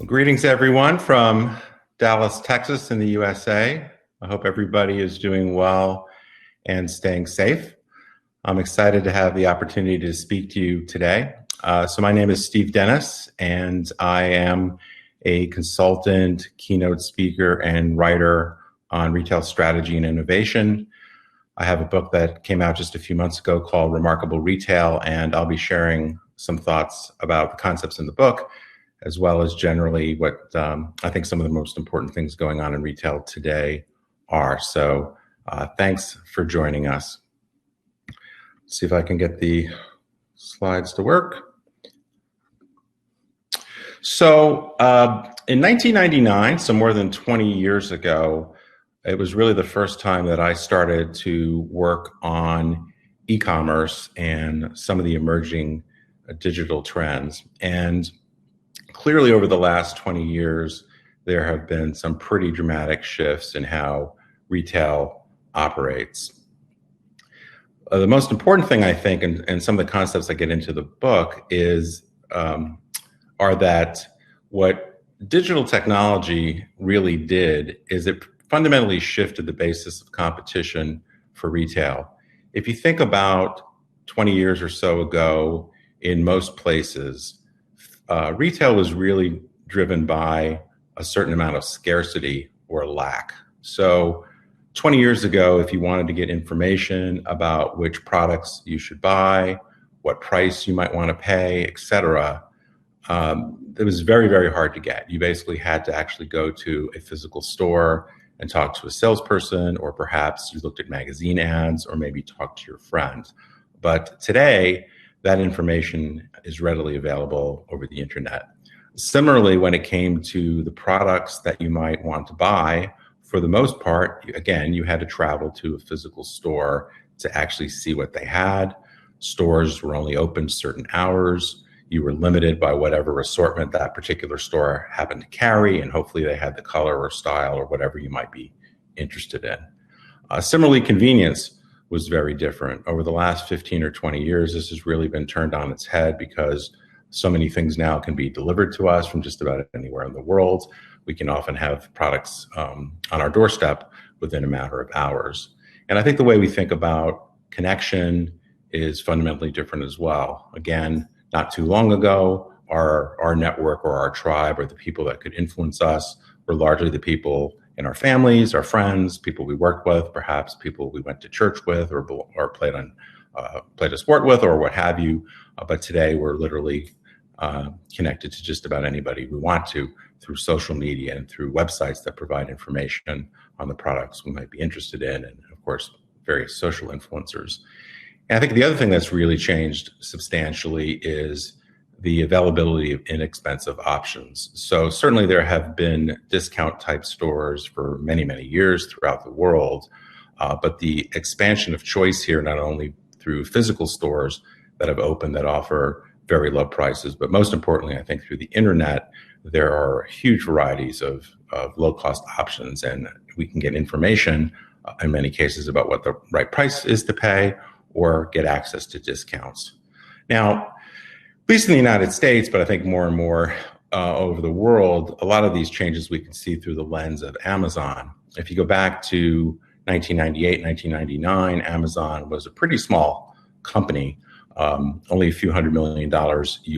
Greetings, everyone, from Dallas, Texas, in the USA. I hope everybody is doing well and staying safe. I'm excited to have the opportunity to speak to you today. So my name is Steve Dennis, and I am a consultant, keynote speaker, and writer on retail strategy and innovation. I have a book that came out just a few months ago called Remarkable Retail, and I'll be sharing some thoughts about the concepts in the book, as well as generally what I think some of the most important things going on in retail today are. So thanks for joining us. Let's see if I can get the slides to work. So in 1999, so more than 20 years ago, it was really the first time that I started to work on e-commerce and some of the emerging digital trends. And clearly over the last 20 years, there have been some pretty dramatic shifts in how retail operates. The most important thing, I think, and some of the concepts I get into the book are that what digital technology really did is it fundamentally shifted the basis of competition for retail. If you think about 20 years or so ago, in most places, retail was really driven by a certain amount of scarcity or lack. So 20 years ago, if you wanted to get information about which products you should buy, what price you might want to pay, etc., it was very, very hard to get. You basically had to actually go to a physical store and talk to a salesperson, or perhaps you looked at magazine ads, or maybe talked to your friend. But today, that information is readily available over the internet. Similarly, when it came to the products that you might want to buy, for the most part, again, you had to travel to a physical store to actually see what they had. Stores were only open certain hours. You were limited by whatever assortment that particular store happened to carry, and hopefully they had the color or style or whatever you might be interested in. Similarly, convenience was very different. Over the last 15 or 20 years, this has really been turned on its head because so many things now can be delivered to us from just about anywhere in the world. We can often have products on our doorstep within a matter of hours. And I think the way we think about connection is fundamentally different as well. Again, not too long ago, our network or our tribe or the people that could influence us were largely the people in our families, our friends, people we worked with, perhaps people we went to church with or played a sport with or what have you. But today we're literally connected to just about anybody we want to through social media and through websites that provide information on the products we might be interested in, and of course, various social influencers. And I think the other thing that's really changed substantially is the availability of inexpensive options. So certainly there have been discount type stores for many, many years throughout the world, but the expansion of choice here, not only through physical stores that have opened that offer very low prices, but most importantly, I think through the internet, there are huge varieties of low cost options, and we can get information in many cases about what the right price is to pay or get access to discounts. Now, at least in the United States, but I think more and more over the world, a lot of these changes we can see through the lens of Amazon. If you go back to 1998, 1999, Amazon was a pretty small company, only a few $100 million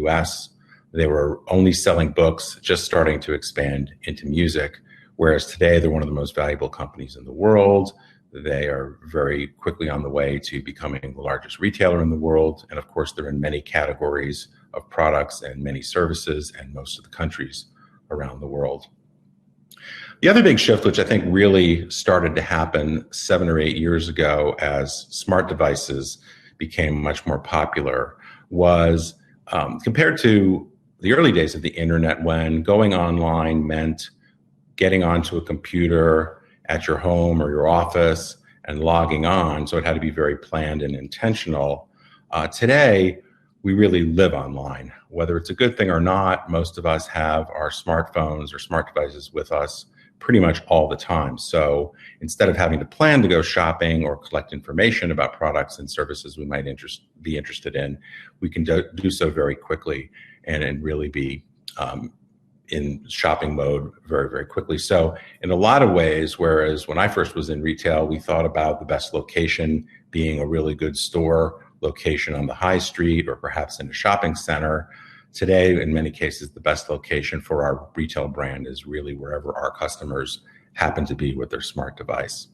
US. They were only selling books, just starting to expand into music, whereas today they're one of the most valuable companies in the world. They are very quickly on the way to becoming the largest retailer in the world. And of course, they're in many categories of products and many services in most of the countries around the world. The other big shift, which I think really started to happen 7 or 8 years ago as smart devices became much more popular, was compared to the early days of the internet, when going online meant getting onto a computer at your home or your office and logging on, so it had to be very planned and intentional. Today, we really live online. Whether it's a good thing or not, most of us have our smartphones or smart devices with us pretty much all the time. So instead of having to plan to go shopping or collect information about products and services we might be interested in, we can do so very quickly and really be in shopping mode very, very quickly. So in a lot of ways, whereas when I first was in retail, we thought about the best location being a really good store location on the high street or perhaps in a shopping center. Today, in many cases, the best location for our retail brand is really wherever our customers happen to be with their smart device.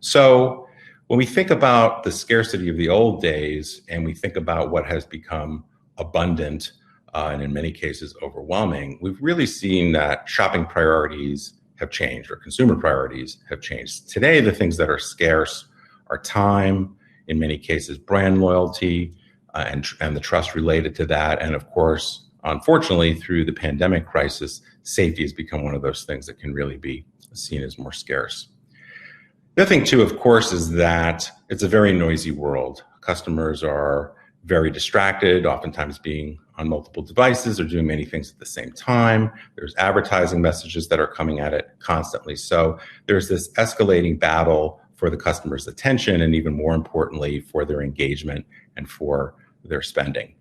So when we think about the scarcity of the old days and we think about what has become abundant and in many cases overwhelming, we've really seen that shopping priorities have changed or consumer priorities have changed. Today, the things that are scarce are time, in many cases brand loyalty, and the trust related to that. And of course, unfortunately, through the pandemic crisis, safety has become one of those things that can really be seen as more scarce. The other thing too, of course, is that it's a very noisy world. Customers are very distracted, oftentimes being on multiple devices or doing many things at the same time. There's advertising messages that are coming at it constantly. So there's this escalating battle for the customer's attention and even more importantly, for their engagement and for their spending.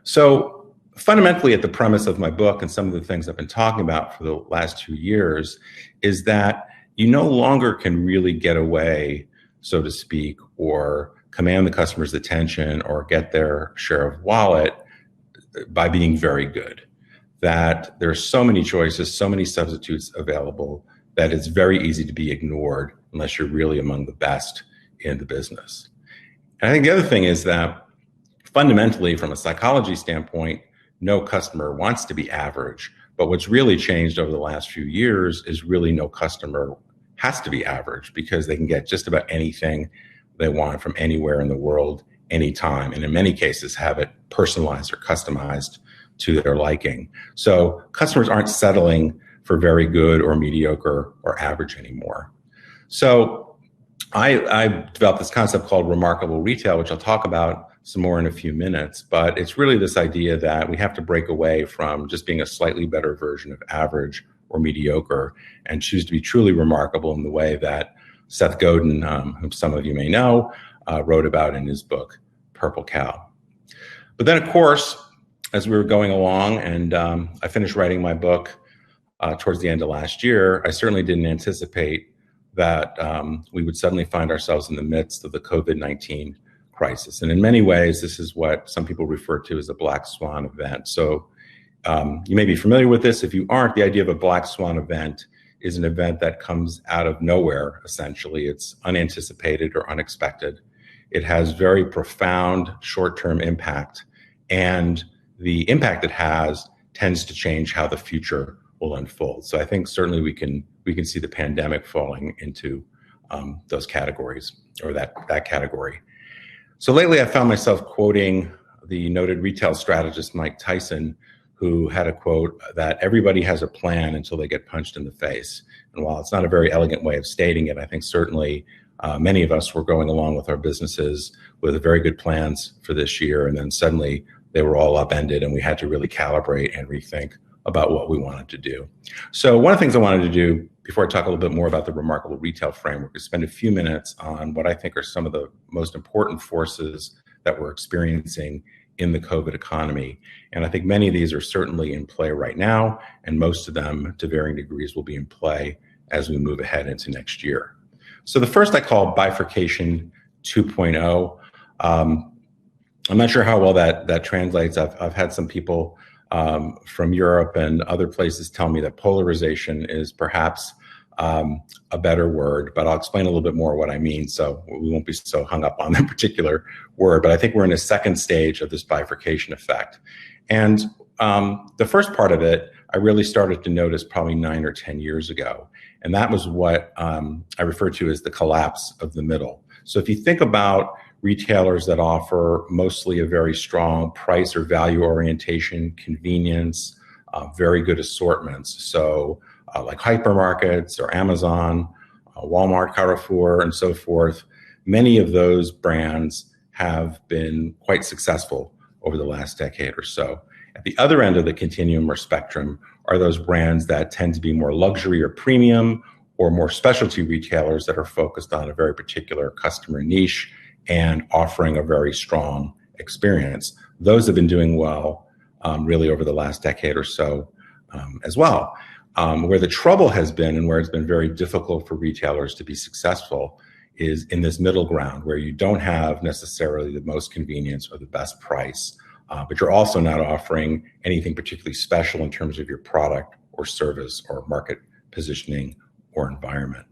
So fundamentally at the premise of my book and some of the things I've been talking about for the last 2 years is that you no longer can really get away, so to speak, or command the customer's attention or get their share of wallet by being very good. That there's so many choices, so many substitutes available that it's very easy to be ignored unless you're really among the best in the business. And I think the other thing is that fundamentally, from a psychology standpoint, no customer wants to be average. But what's really changed over the last few years is really no customer has to be average because they can get just about anything they want from anywhere in the world, anytime, and in many cases have it personalized or customized to their liking. So customers aren't settling for very good or mediocre or average anymore. So I developed this concept called remarkable retail, which I'll talk about some more in a few minutes, but it's really this idea that we have to break away from just being a slightly better version of average or mediocre and choose to be truly remarkable in the way that Seth Godin, whom some of you may know, wrote about in his book, Purple Cow. But then, of course, as we were going along and I finished writing my book towards the end of last year, I certainly didn't anticipate that we would suddenly find ourselves in the midst of the COVID-19 crisis. And in many ways, this is what some people refer to as a black swan event. So you may be familiar with this. If you aren't, the idea of a black swan event is an event that comes out of nowhere, essentially. It's unanticipated or unexpected. It has very profound short-term impact, and the impact it has tends to change how the future will unfold. So I think certainly we can see the pandemic falling into those categories or that category. So lately I found myself quoting the noted retail strategist Mike Tyson, who had a quote that everybody has a plan until they get punched in the face. And while it's not a very elegant way of stating it, I think certainly many of us were going along with our businesses with very good plans for this year, and then suddenly they were all upended and we had to really calibrate and rethink about what we wanted to do. So one of the things I wanted to do before I talk a little bit more about the remarkable retail framework is spend a few minutes on what I think are some of the most important forces that we're experiencing in the COVID economy. And I think many of these are certainly in play right now, and most of them to varying degrees will be in play as we move ahead into next year. So the first I call bifurcation 2.0. I'm not sure how well that translates. I've had some people from Europe and other places tell me that polarization is perhaps a better word, but I'll explain a little bit more what I mean, so we won't be so hung up on that particular word. But I think we're in a second stage of this bifurcation effect. And the first part of it, I really started to notice probably 9 or 10 years ago. And that was what I refer to as the collapse of the middle. So if you think about retailers that offer mostly a very strong price or value orientation, convenience, very good assortments. So like hypermarkets or Amazon, Walmart, Carrefour, and so forth. Many of those brands have been quite successful over the last decade or so. At the other end of the continuum or spectrum are those brands that tend to be more luxury or premium or more specialty retailers that are focused on a very particular customer niche and offering a very strong experience. Those have been doing well really over the last decade or so. as well. Where the trouble has been and where it's been very difficult for retailers to be successful is in this middle ground where you don't have necessarily the most convenience or the best price, but you're also not offering anything particularly special in terms of your product or service or market positioning or environment.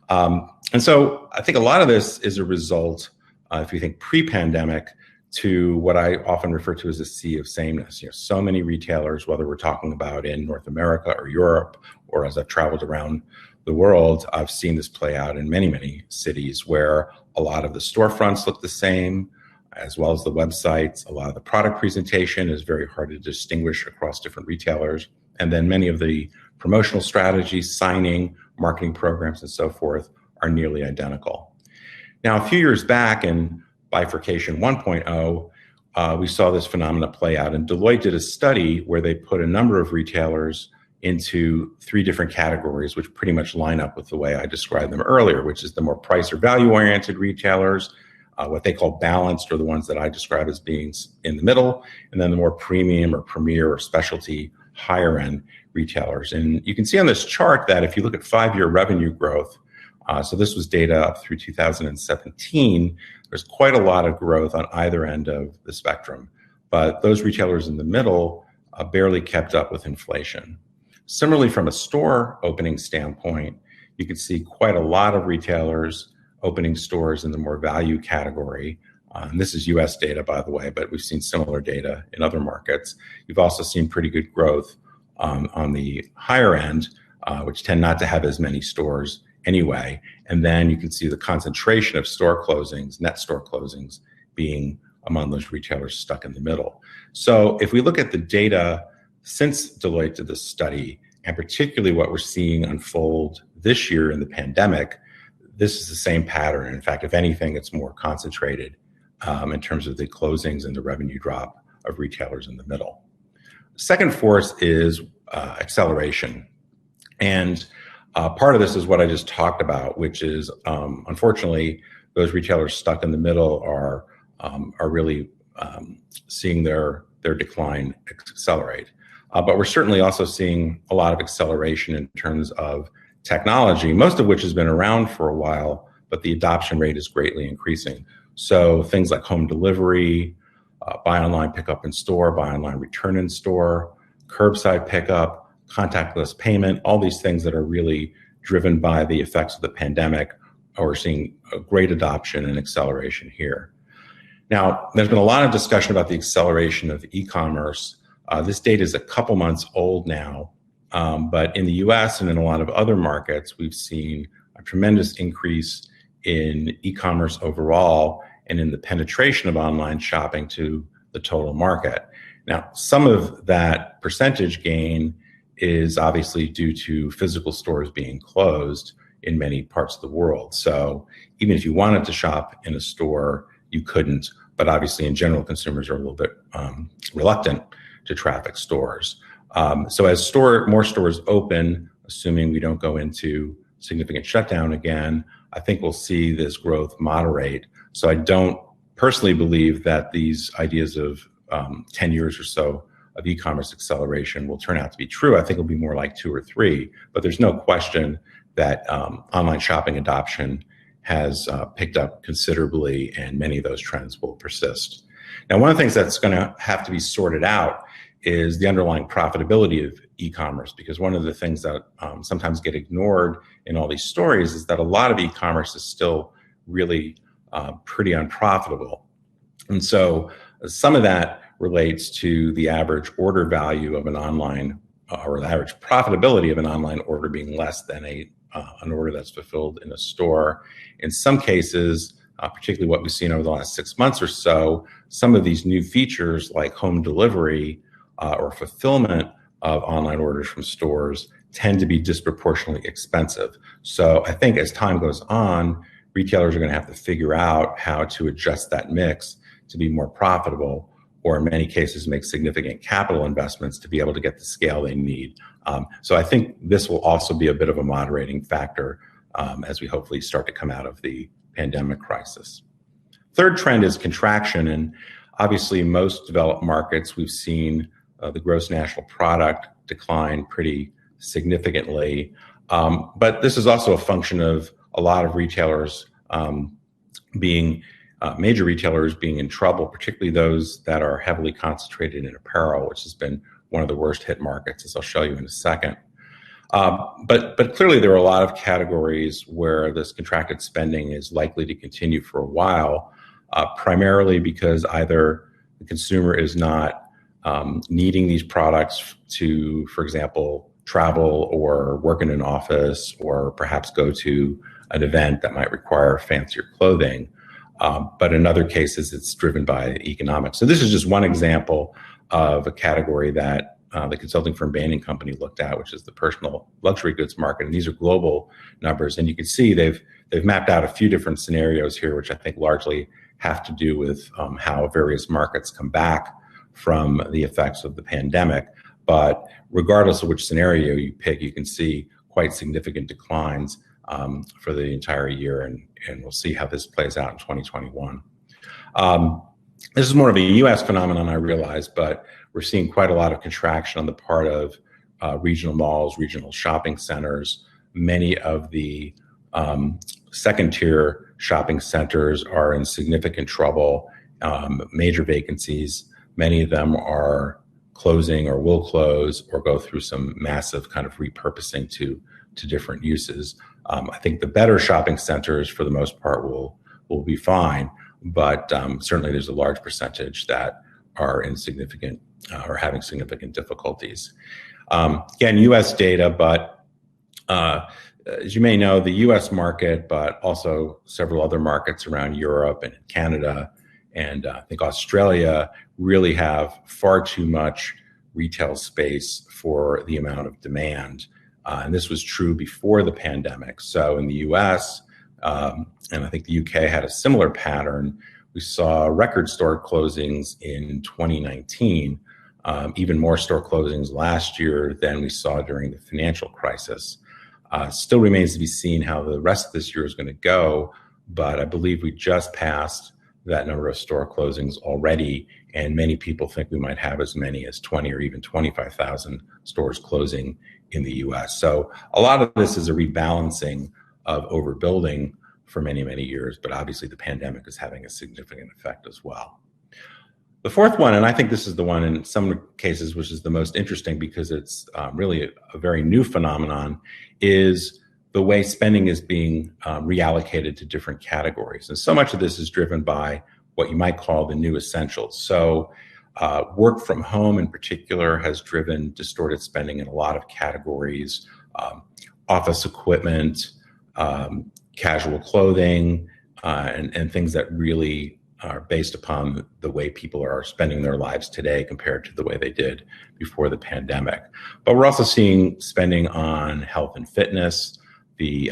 And so I think a lot of this is a result, if you think pre-pandemic, to what I often refer to as a sea of sameness. So many retailers, whether we're talking about in North America or Europe, or as I've traveled around the world, I've seen this play out in many, many cities where a lot of the storefronts look the same, as well as the websites. A lot of the product presentation is very hard to distinguish across different retailers. And then many of the promotional strategies, signing, marketing programs, and so forth are nearly identical. Now, a few years back in Bifurcation 1.0, we saw this phenomena play out, and Deloitte did a study where they put a number of retailers into 3 different categories, which pretty much line up with the way I described them earlier, which is the more price or value-oriented retailers, what they call balanced, or the ones that I describe as being in the middle, and then the more premium or premier or specialty higher-end retailers. And you can see on this chart that if you look at 5-year revenue growth, so this was data up through 2017, there's quite a lot of growth on either end of the spectrum. But those retailers in the middle barely kept up with inflation. Similarly, from a store opening standpoint, you can see quite a lot of retailers opening stores in the more value category. And this is US data, by the way, but we've seen similar data in other markets. You've also seen pretty good growth on the higher end, which tend not to have as many stores anyway. And then you can see the concentration of store closings, net store closings, being among those retailers stuck in the middle. So if we look at the data since Deloitte did this study, and particularly what we're seeing unfold this year in the pandemic, this is the same pattern. In fact, if anything, it's more concentrated in terms of the closings and the revenue drop of retailers in the middle. Second force is acceleration. And part of this is what I just talked about, which is unfortunately those retailers stuck in the middle are really seeing their decline accelerate. But we're certainly also seeing a lot of acceleration in terms of technology, most of which has been around for a while, but the adoption rate is greatly increasing. So things like home delivery, buy online, pick up in store, buy online, return in store, curbside pickup, contactless payment, all these things that are really driven by the effects of the pandemic, we're seeing a great adoption and acceleration here. Now, there's been a lot of discussion about the acceleration of e-commerce. This data is a couple months old now, but in the US and in a lot of other markets, we've seen a tremendous increase in e-commerce overall and in the penetration of online shopping to the total market. Now, some of that percentage gain is obviously due to physical stores being closed in many parts of the world. So even if you wanted to shop in a store, you couldn't. But obviously, in general, consumers are a little bit reluctant to traffic stores. So as more stores open, assuming we don't go into significant shutdown again, I think we'll see this growth moderate. So I don't personally believe that these ideas of 10 years or so of e-commerce acceleration will turn out to be true. I think it'll be more like 2 or 3, but there's no question that online shopping adoption has picked up considerably, and many of those trends will persist. Now, one of the things that's going to have to be sorted out is the underlying profitability of e-commerce, because one of the things that sometimes get ignored in all these stories is that a lot of e-commerce is still really pretty unprofitable. And so some of that relates to the average order value of an online, or the average profitability of an online order being less than an order that's fulfilled in a store. In some cases, particularly what we've seen over the last 6 months or so, some of these new features like home delivery or fulfillment of online orders from stores tend to be disproportionately expensive. So I think as time goes on, retailers are going to have to figure out how to adjust that mix to be more profitable, or in many cases make significant capital investments to be able to get the scale they need. So I think this will also be a bit of a moderating factor as we hopefully start to come out of the pandemic crisis. Third trend is contraction, and obviously most developed markets we've seen the gross national product declined pretty significantly. But this is also a function of a lot of retailers major retailers being in trouble, particularly those that are heavily concentrated in apparel, which has been one of the worst hit markets, as I'll show you in a second. But clearly there are a lot of categories where this contracted spending is likely to continue for a while, primarily because either the consumer is not needing these products to, for example, travel or work in an office, or perhaps go to an event that might require fancier clothing. But in other cases, it's driven by economics. So this is just one example of a category that the consulting firm Bain & Company looked at, which is the personal luxury goods market. And these are global numbers. And you can see they've mapped out a few different scenarios here, which I think largely have to do with how various markets come back from the effects of the pandemic. But regardless of which scenario you pick, you can see quite significant declines for the entire year, and we'll see how this plays out in 2021. This is more of a US phenomenon, I realize, but we're seeing quite a lot of contraction on the part of regional malls, regional shopping centers. Many of the second-tier shopping centers are in significant trouble, major vacancies. Many of them are closing or will close or go through some massive kind of repurposing to different uses. I think the better shopping centers, for the most part, will be fine, but certainly there's a large percentage that are in significant or having significant difficulties. Again, U.S. data, but as you may know, the U.S. market, but also several other markets around Europe and Canada, and I think Australia, really have far too much retail space for the amount of demand. And this was true before the pandemic. So in the US, and I think the UK had a similar pattern, we saw record store closings in 2019, even more store closings last year than we saw during the financial crisis. Still remains to be seen how the rest of this year is going to go, but I believe we just passed that number of store closings already, and many people think we might have as many as 20 or even 25,000 stores closing in the US. So a lot of this is a rebalancing of overbuilding for many, many years, but obviously the pandemic is having a significant effect as well. The fourth one, and I think this is the one in some cases which is the most interesting because it's really a very new phenomenon, is the way spending is being reallocated to different categories. And so much of this is driven by what you might call the new essentials. So work from home in particular has driven distorted spending in a lot of categories, office equipment, casual clothing, and things that really are based upon the way people are spending their lives today compared to the way they did before the pandemic. But we're also seeing spending on health and fitness. The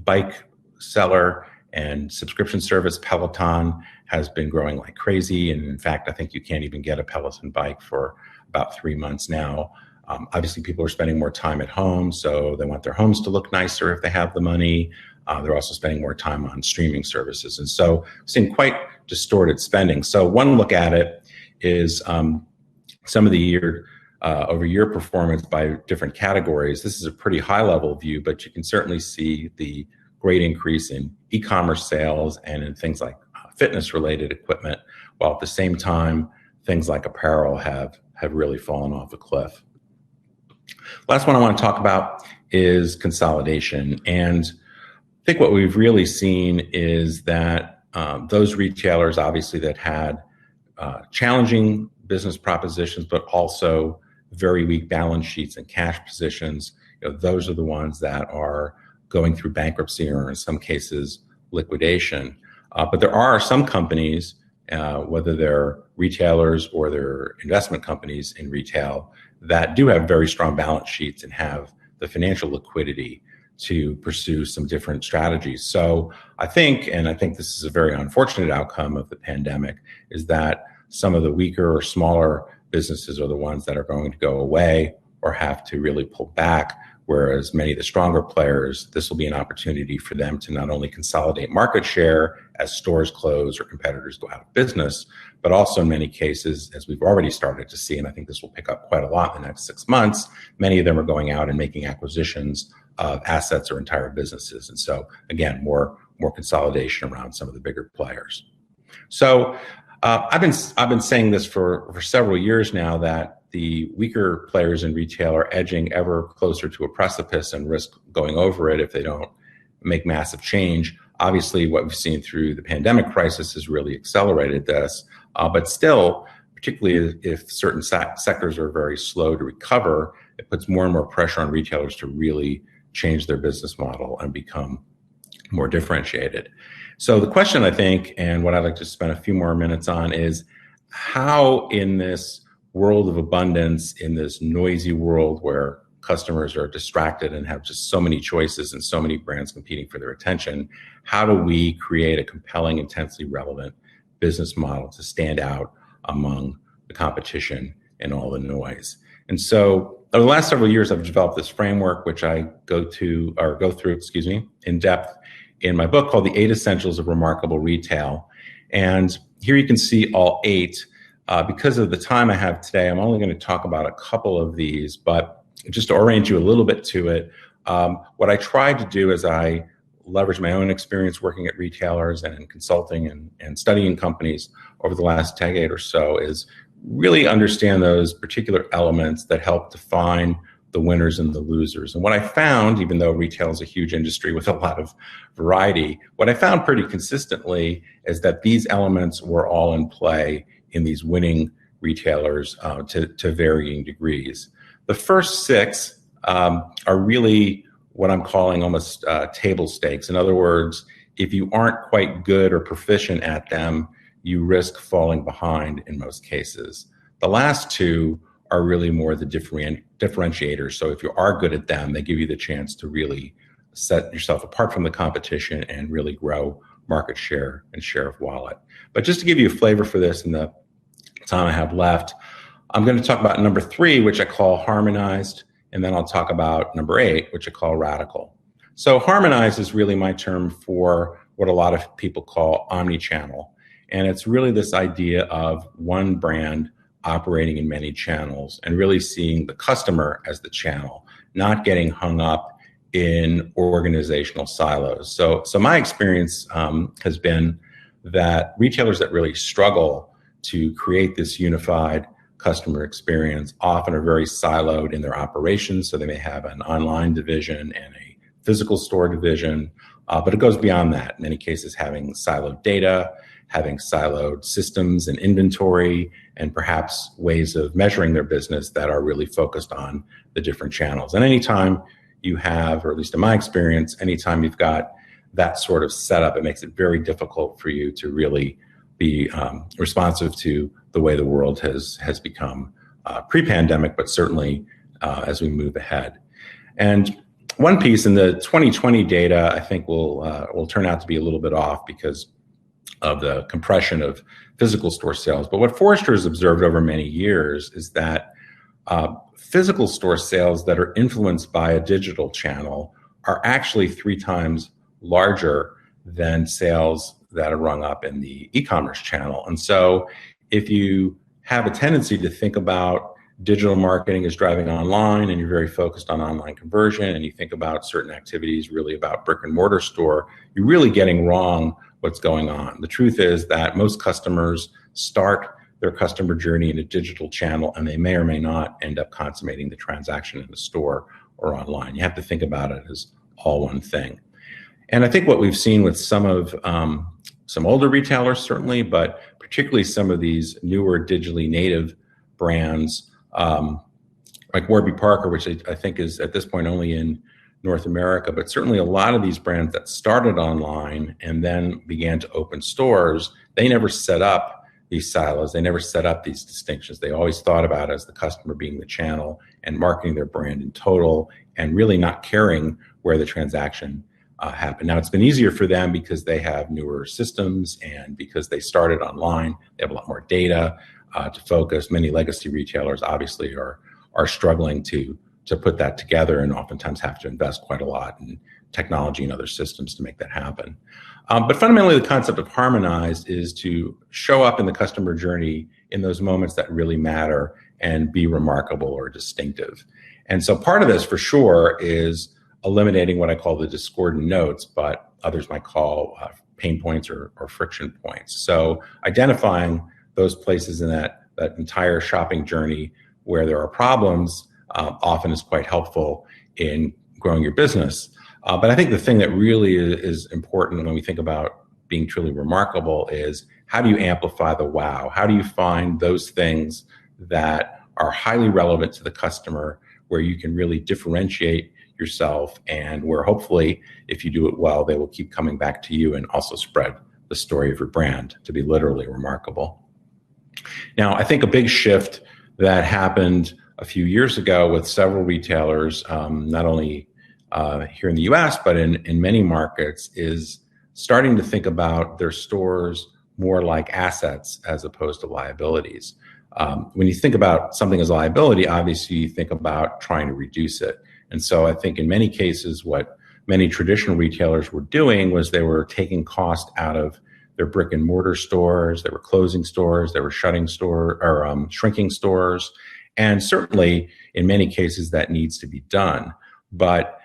bike seller and subscription service Peloton has been growing like crazy. And in fact, I think you can't even get a Peloton bike for about 3 months now. Obviously, people are spending more time at home, so they want their homes to look nicer if they have the money. They're also spending more time on streaming services. And so seeing quite distorted spending. So one look at it is some of the year-over-year performance by different categories. This is a pretty high-level view, but you can certainly see the great increase in e-commerce sales and in things like fitness-related equipment, while at the same time, things like apparel have really fallen off a cliff. Last one I want to talk about is consolidation. And I think what we've really seen is that those retailers, obviously, that had challenging business propositions, but also very weak balance sheets and cash positions, those are the ones that are going through bankruptcy or in some cases liquidation. But there are some companies, whether they're retailers or they're investment companies in retail, that do have very strong balance sheets and have the financial liquidity to pursue some different strategies. So I think this is a very unfortunate outcome of the pandemic, is that some of the weaker or smaller businesses are the ones that are going to go away or have to really pull back, whereas many of the stronger players, this will be an opportunity for them to not only consolidate market share as stores close or competitors go out of business, but also in many cases, as we've already started to see, and I think this will pick up quite a lot in the next 6 months, many of them are going out and making acquisitions of assets or entire businesses. And so again, more consolidation around some of the bigger players. So I've been saying this for several years now, that the weaker players in retail are edging ever closer to a precipice and risk going over it if they don't make massive change. Obviously, what we've seen through the pandemic crisis has really accelerated this, but still, particularly if certain sectors are very slow to recover, it puts more and more pressure on retailers to really change their business model and become more differentiated. So the question, I think, and what I'd like to spend a few more minutes on, is how in this world of abundance, in this noisy world where customers are distracted and have just so many choices and so many brands competing for their attention, how do we create a compelling, intensely relevant business model to stand out among the competition and all the noise? And so over the last several years, I've developed this framework, which I go through, in depth in my book called The 8 Essentials of Remarkable Retail. And here you can see all 8. Because of the time I have today, I'm only going to talk about a couple of these, but just to orient you a little bit to it, what I tried to do is I leverage my own experience working at retailers and in consulting and studying companies over the last decade or so, is really understand those particular elements that help define the winners and the losers. And what I found, even though retail is a huge industry with a lot of variety, what I found pretty consistently is that these elements were all in play in these winning retailers to varying degrees. The first 6 are really what I'm calling almost table stakes. In other words, if you aren't quite good or proficient at them, you risk falling behind in most cases. The last 2 are really more the differentiators. So if you are good at them, they give you the chance to really set yourself apart from the competition and really grow market share and share of wallet. But just to give you a flavor for this in the time I have left, I'm going to talk about number 3, which I call harmonized, and then I'll talk about number 8, which I call radical. So harmonized is really my term for what a lot of people call omni-channel. And it's really this idea of one brand operating in many channels and really seeing the customer as the channel, not getting hung up in organizational silos. So my experience has been that retailers that really struggle to create this unified customer experience often are very siloed in their operations. So they may have an online division and a physical store division, but it goes beyond that. In many cases, having siloed data, having siloed systems and inventory, and perhaps ways of measuring their business that are really focused on the different channels. And anytime you have, or at least in my experience, anytime you've got that sort of setup, it makes it very difficult for you to really be responsive to the way the world has become pre-pandemic, but certainly as we move ahead. And one piece in the 2020 data, I think will turn out to be a little bit off because of the compression of physical store sales. But what Forrester has observed over many years is that physical store sales that are influenced by a digital channel are actually 3 times larger than sales that are rung up in the e-commerce channel. And so if you have a tendency to think about digital marketing as driving online and you're very focused on online conversion and you think about certain activities really about brick and mortar store, you're really getting wrong what's going on. The truth is that most customers start their customer journey in a digital channel and they may or may not end up consummating the transaction in the store or online. You have to think about it as all one thing. And I think what we've seen with some older retailers certainly, but particularly some of these newer digitally native brands like Warby Parker, which I think is at this point only in North America, but certainly a lot of these brands that started online and then began to open stores, they never set up these silos. They never set up these distinctions. They always thought about it as the customer being the channel and marketing their brand in total and really not caring where the transaction happened. Now, it's been easier for them because they have newer systems and because they started online. They have a lot more data to focus. Many legacy retailers obviously are struggling to to put that together, and oftentimes have to invest quite a lot in technology and other systems to make that happen. But fundamentally, the concept of harmonized is to show up in the customer journey in those moments that really matter and be remarkable or distinctive. And so part of this, for sure, is eliminating what I call the discordant notes, but others might call pain points or friction points. So identifying those places in that entire shopping journey where there are problems often is quite helpful in growing your business. But I think the thing that really is important when we think about being truly remarkable is, how do you amplify the wow? How do you find those things that are highly relevant to the customer, where you can really differentiate yourself, and where hopefully, if you do it well, they will keep coming back to you and also spread the story of your brand to be literally remarkable. Now, I think a big shift that happened a few years ago with several retailers, not only here in the US, but in many markets, is starting to think about their stores more like assets as opposed to liabilities. When you think about something as a liability, obviously you think about trying to reduce it. And so I think in many cases, what many traditional retailers were doing was they were taking cost out of their brick and mortar stores, they were closing stores, they were shutting shrinking stores. And certainly in many cases that needs to be done. But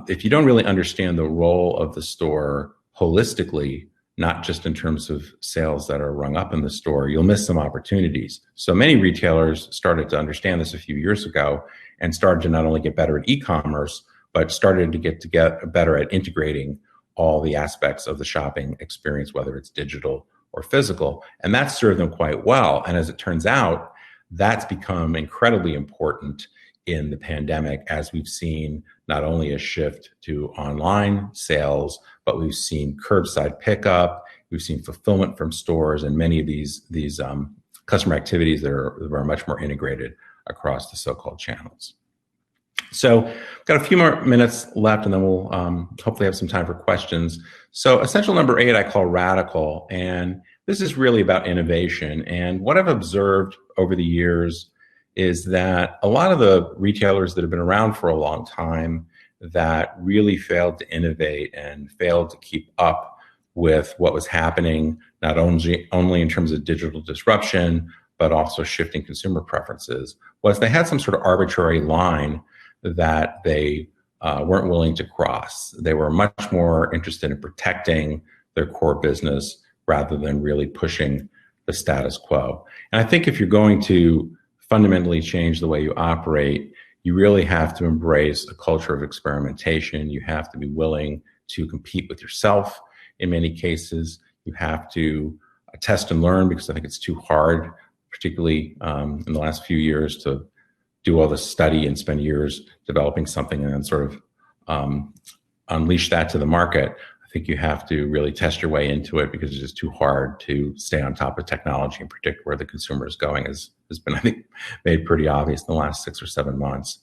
if you don't really understand the role of the store holistically, not just in terms of sales that are rung up in the store, you'll miss some opportunities. So many retailers started to understand this a few years ago and started to not only get better at e-commerce, but started to get better at integrating all the aspects of the shopping experience, whether it's digital or physical. And that served them quite well. And as it turns out, that's become incredibly important in the pandemic, as we've seen not only a shift to online sales, but we've seen curbside pickup, we've seen fulfillment from stores, and many of these customer activities that are much more integrated across the so-called channels. So I've got a few more minutes left, and then we'll hopefully have some time for questions. So essential number 8 I call radical, and this is really about innovation. And what I've observed over the years is that a lot of the retailers that have been around for a long time that really failed to innovate and failed to keep up with what was happening, not only in terms of digital disruption, but also shifting consumer preferences, was they had some sort of arbitrary line that they weren't willing to cross. They were much more interested in protecting their core business rather than really pushing the status quo. And I think if you're going to fundamentally change the way you operate, you really have to embrace a culture of experimentation. You have to be willing to compete with yourself. In many cases, you have to test and learn, because I think it's too hard, particularly in the last few years, to do all this study and spend years developing something and then sort of unleash that to the market. I think you have to really test your way into it, because it's just too hard to stay on top of technology and predict where the consumer is going, has been, I think, made pretty obvious in the last 6 or 7 months.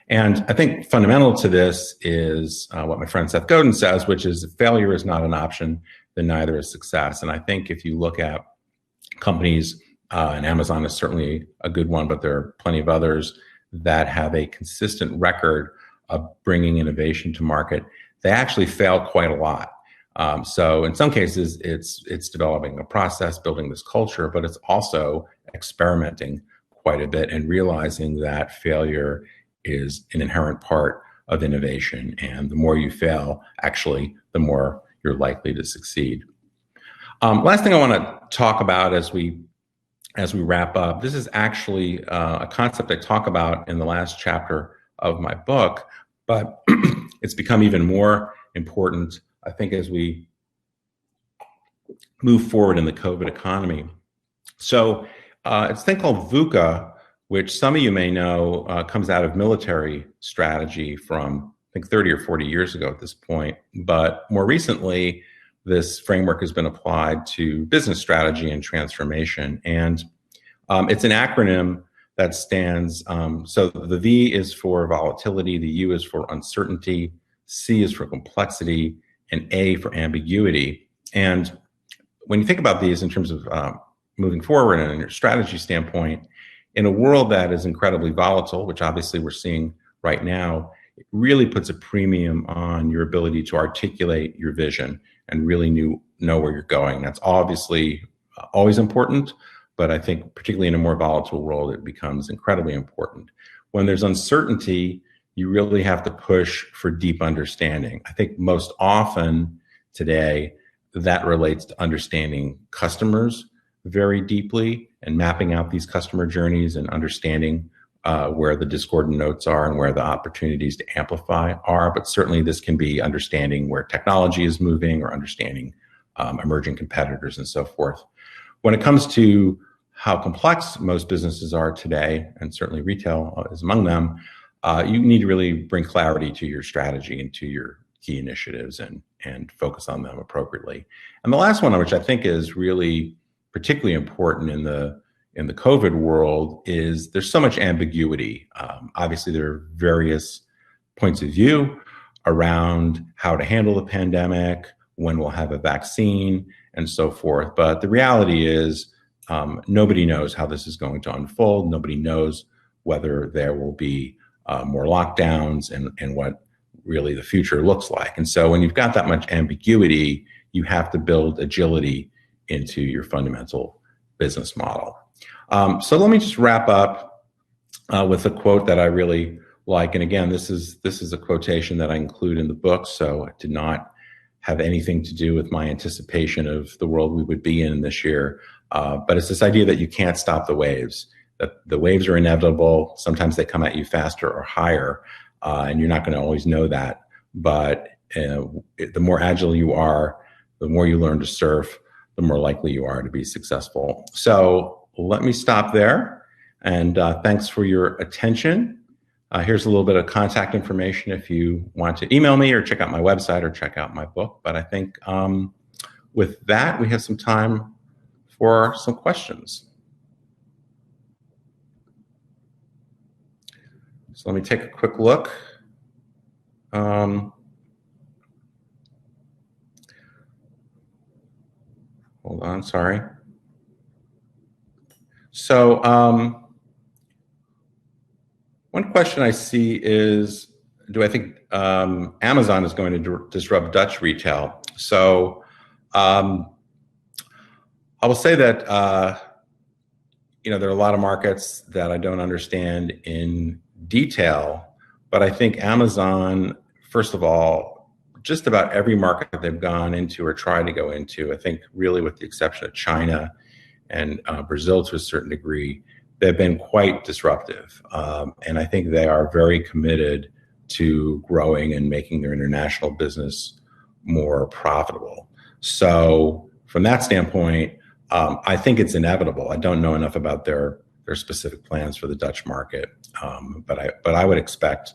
And I think fundamental to this is what my friend Seth Godin says, which is, if failure is not an option, then neither is success. And I think if you look at companies, and Amazon is certainly a good one, but there are plenty of others that have a consistent record of bringing innovation to market, they actually fail quite a lot. So in some cases, it's developing a process, building this culture, but it's also experimenting quite a bit and realizing that failure is an inherent part of innovation. And the more you fail, actually, the more you're likely to succeed. Last thing I want to talk about as we wrap up, this is actually a concept I talk about in the last chapter of my book, but it's become even more important, I think, as we move forward in the COVID economy. So it's a thing called VUCA, which some of you may know comes out of military strategy from, I think, 30 or 40 years ago at this point. But more recently, this framework has been applied to business strategy and transformation. And it's an acronym that stands, so the V is for volatility, the U is for uncertainty, C is for complexity, and A for ambiguity. And when you think about these in terms of moving forward and in your strategy standpoint, in a world that is incredibly volatile, which obviously we're seeing right now, it really puts a premium on your ability to articulate your vision and really know where you're going. That's obviously always important, but I think particularly in a more volatile world, it becomes incredibly important. When there's uncertainty, you really have to push for deep understanding. I think most often today, that relates to understanding customers very deeply and mapping out these customer journeys and understanding where the discordant notes are and where the opportunities to amplify are. But certainly this can be understanding where technology is moving or understanding emerging competitors and so forth. When it comes to how complex most businesses are today, and certainly retail is among them, you need to really bring clarity to your strategy and to your key initiatives and focus on them appropriately. And the last one, which I think is really particularly important in the COVID world, is there's so much ambiguity. Obviously, there are various points of view around how to handle the pandemic, when we'll have a vaccine, and so forth. But the reality is nobody knows how this is going to unfold. Nobody knows whether there will be more lockdowns and what really the future looks like. And so when you've got that much ambiguity, you have to build agility into your fundamental business model. So let me just wrap up with a quote that I really like. And again, this is a quotation that I include in the book, so it did not have anything to do with my anticipation of the world we would be in this year. But it's this idea that you can't stop the waves, that the waves are inevitable. Sometimes they come at you faster or higher, and you're not going to always know that. But the more agile you are, the more you learn to surf, the more likely you are to be successful. So let me stop there. And thanks for your attention. Here's a little bit of contact information if you want to email me or check out my website or check out my book. But I think with that, we have some time for some questions. So let me take a quick look. Hold on, sorry. So one question I see is, do I think Amazon is going to disrupt Dutch retail? So I will say that there are a lot of markets that I don't understand in detail, but I think Amazon, first of all, just about every market that they've gone into or tried to go into, I think really with the exception of China and Brazil to a certain degree, they've been quite disruptive. And I think they are very committed to growing and making their international business more profitable. So from that standpoint, I think it's inevitable. I don't know enough about their specific plans for the Dutch market, but I would expect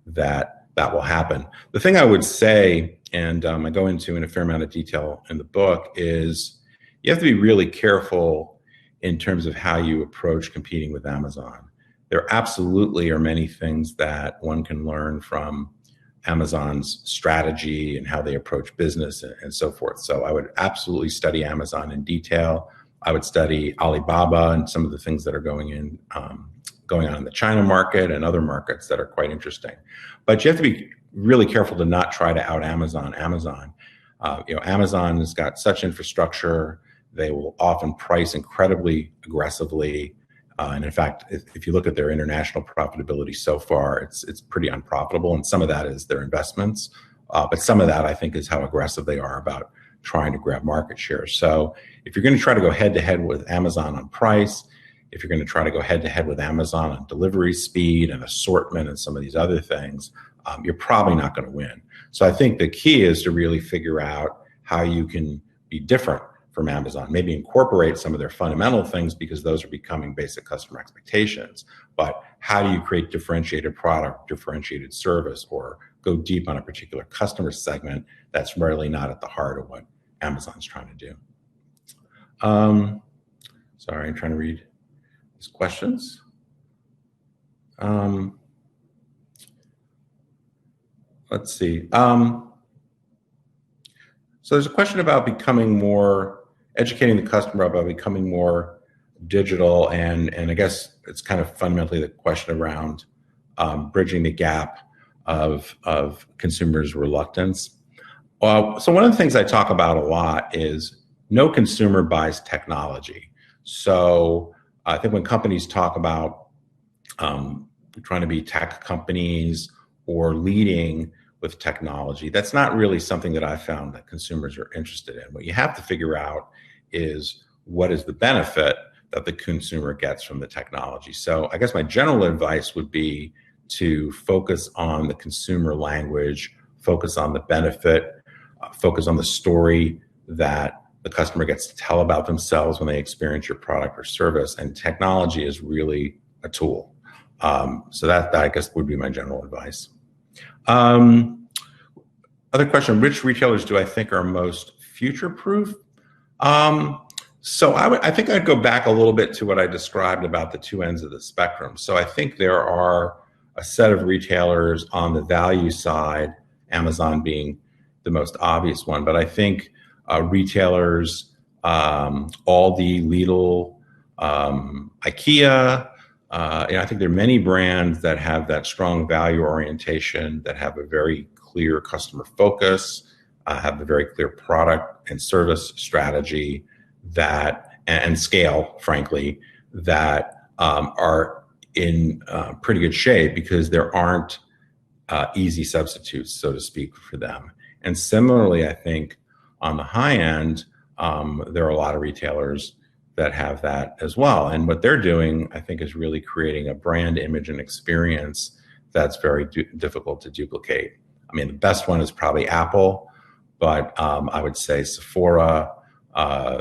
that will happen. The thing I would say, and I go into in a fair amount of detail in the book, is you have to be really careful in terms of how you approach competing with Amazon. There absolutely are many things that one can learn from Amazon's strategy and how they approach business and so forth. So I would absolutely study Amazon in detail. I would study Alibaba and some of the things that are going on in the China market and other markets that are quite interesting. But you have to be really careful to not try to out Amazon. Amazon has got such infrastructure. They will often price incredibly aggressively. And in fact, if you look at their international profitability so far, it's pretty unprofitable. And some of that is their investments. But some of that, I think, is how aggressive they are about trying to grab market share. So if you're going to try to go head-to-head with Amazon on price, if you're going to try to go head-to-head with Amazon on delivery speed and assortment and some of these other things, you're probably not going to win. So I think the key is to really figure out how you can be different from Amazon, maybe incorporate some of their fundamental things because those are becoming basic customer expectations. But how do you create differentiated product, differentiated service, or go deep on a particular customer segment that's really not at the heart of what Amazon's trying to do? Sorry, I'm trying to read these questions. Let's see. So there's a question about educating the customer about becoming more digital, and I guess it's kind of fundamentally the question around bridging the gap of consumers' reluctance. So one of the things I talk about a lot is no consumer buys technology. So I think when companies talk about trying to be tech companies or leading with technology, that's not really something that I found that consumers are interested in. What you have to figure out is what is the benefit that the consumer gets from the technology. So I guess my general advice would be to focus on the consumer language, focus on the benefit, focus on the story that the customer gets to tell about themselves when they experience your product or service. And technology is really a tool. So that I guess would be my general advice. Other question, which retailers do I think are most future-proof? So I think I'd go back a little bit to what I described about the two ends of the spectrum. So I think there are a set of retailers on the value side, Amazon being the most obvious one, but I think retailers, Aldi, Lidl, IKEA, I think there are many brands that have that strong value orientation, that have a very clear customer focus, have a very clear product and service strategy that, and scale, frankly, that are in pretty good shape because there aren't easy substitutes, so to speak, for them. And similarly, I think on the high end, there are a lot of retailers that have that as well. And what they're doing, I think, is really creating a brand image and experience that's very difficult to duplicate. I mean, the best one is probably Apple, but I would say Sephora,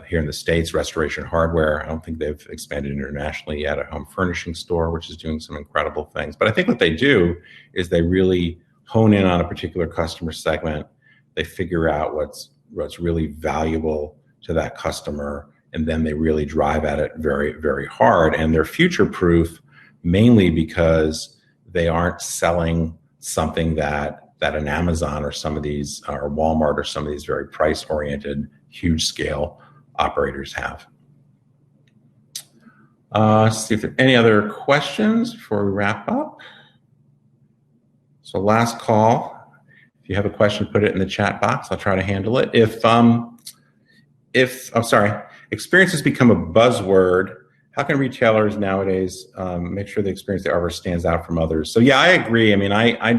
here in the States, Restoration Hardware. I don't think they've expanded internationally yet. A home furnishing store, which is doing some incredible things. But I think what they do is they really hone in on a particular customer segment. They figure out what's really valuable to that customer, and then they really drive at it very, very hard. And they're future-proof mainly because they aren't selling something that an Amazon or some of these, or Walmart or some of these very price-oriented, huge-scale operators have. Let's see if there are any other questions before we wrap up. So last call. If you have a question, put it in the chat box. I'll try to handle it. If experience has become a buzzword, how can retailers nowadays make sure the experience they offer stands out from others? So yeah, I agree. I mean, I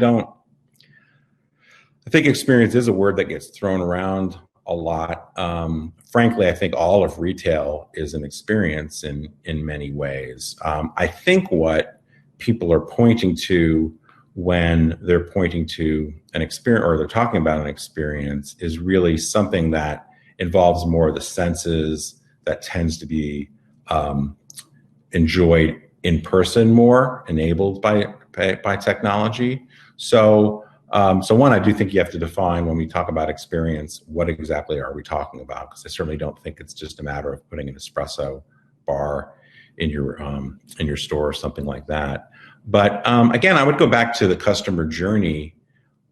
think experience is a word that gets thrown around a lot. Frankly, I think all of retail is an experience in many ways. I think what people are pointing to when they're pointing to an experience, or they're talking about an experience, is really something that involves more of the senses, that tends to be enjoyed in person more, enabled by technology. So one, I do think you have to define, when we talk about experience, what exactly are we talking about? Because I certainly don't think it's just a matter of putting an espresso bar in your store or something like that. But again, I would go back to the customer journey.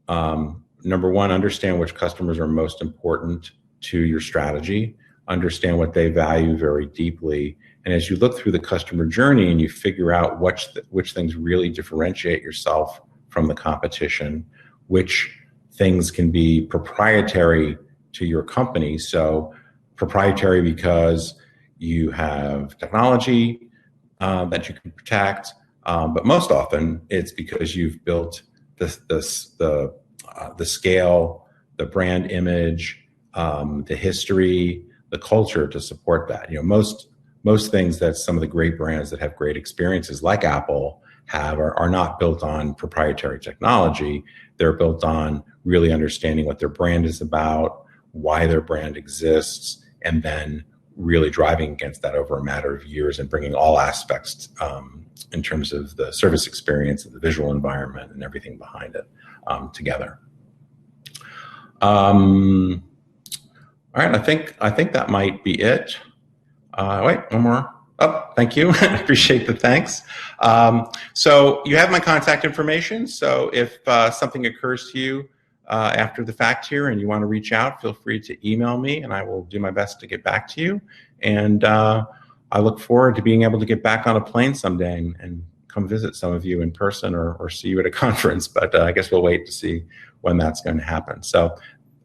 Number one, understand which customers are most important to your strategy. Understand what they value very deeply. And as you look through the customer journey and you figure out which things really differentiate yourself from the competition, which things can be proprietary to your company. So proprietary because you have technology that you can protect, but most often it's because you've built the scale, the brand image, the history, the culture to support that. You know, most things that some of the great brands that have great experiences, like Apple, have are not built on proprietary technology. They're built on really understanding what their brand is about, why their brand exists, and then really driving against that over a matter of years and bringing all aspects in terms of the service experience and the visual environment and everything behind it together. All right, I think that might be it. Wait, one more. Oh, thank you. I appreciate the thanks. So you have my contact information. So if something occurs to you after the fact here and you want to reach out, feel free to email me and I will do my best to get back to you. And I look forward to being able to get back on a plane someday and come come visit some of you in person or see you at a conference, but I guess we'll wait to see when that's going to happen. So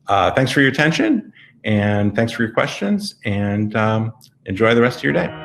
thanks for your attention, and thanks for your questions, and enjoy the rest of your day.